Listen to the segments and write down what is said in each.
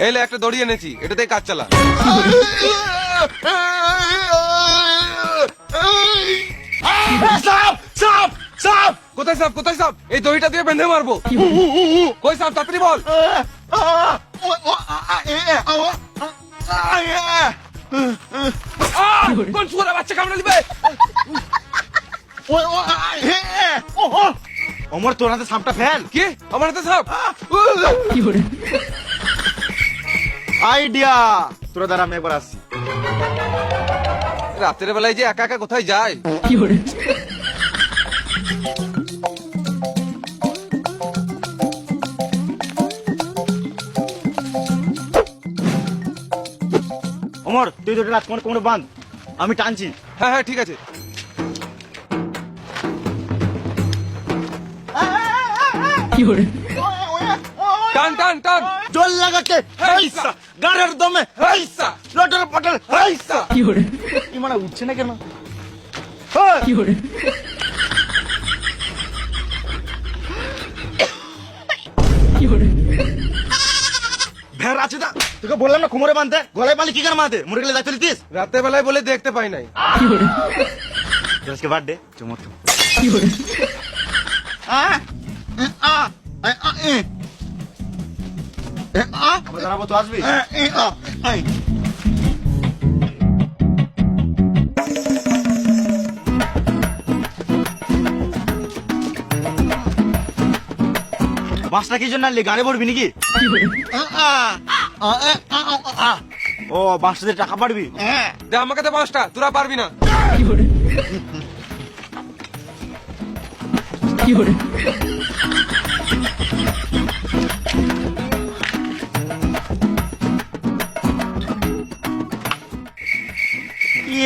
এলে একটা দড়ি এনেছি, এটাতেই কাজ চালা। সাপ সাপ সাপ কোথায় সাপ, কোথায় সাপ? এই দড়িটা দিয়ে বেঁধে মারবো। কই সাপ, তাড়াতাড়ি বল। কোন শুয়োরের বাচ্চা কামড়ে দিবে? অমর তোর হাতে সাপটা ফেল। কি আমার হাতে সাপ? আইডিয়া, তোরা দ্বারা আমি একবার আসছি। রাতের বেলায় যে একা একা কোথায় যায়? অমর তুই দুটো রাত কোমরে বাঁধ, আমি টানছি। হ্যাঁ হ্যাঁ ঠিক আছে। টান টান টান। জল লাগাতে হাইসা, গাড়ের দমে হাইসা, লটর পটর হাইসা। কি মানে উঠছে না কেন? ভেড় আছে না, তোকে বললাম না কোমরে বাঁধতে, গলায় বাঁধলে কি কেন বাঁধে? মরে গেলে দায়িত্ব নিতিস? রাতের বেলায় বলে দেখতে পাই নাই। আজকে বার্থডে চমৎ। দাঁড়াবো তো আসবি। বাসটা কি জন্য আনলি? গাড়ি ভরবি নাকি? ও বাসটাতে টাকা পারবি? দে আমাকে দে 5টা, তোরা পারবি না।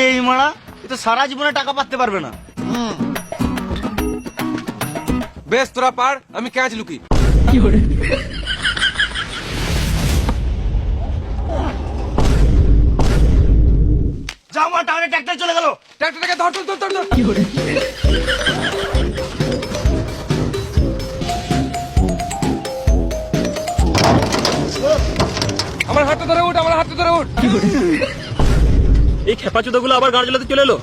এই মারা, এ তো সারা জীবনে টাকা পাতে পারবে না। বেশ তোরা পার, আমি ক্যাচ লুকি। যা আমার টাকা ট্রাক্টর চলে গেল। ট্রাক্টরটাকে ধর ধর ধর ধর ধর। আমার হাতটা ধরে উঠ, আমার হাতটা ধরে উঠ। এই খেপাচুদা গুলো আবার গাড়ি চালাতে চলে এলো।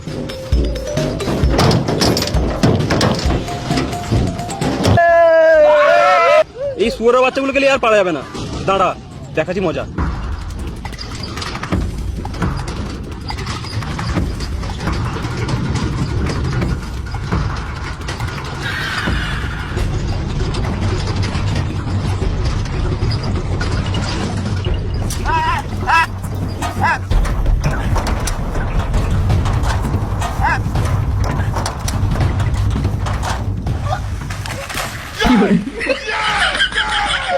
এই শুয়োরের বাচ্চাগুলোকে নিয়ে আর পারা যাবে না। দাঁড়া, দেখাচ্ছি মজা।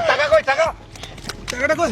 টাকা কই টাকা? টাকাটা কই?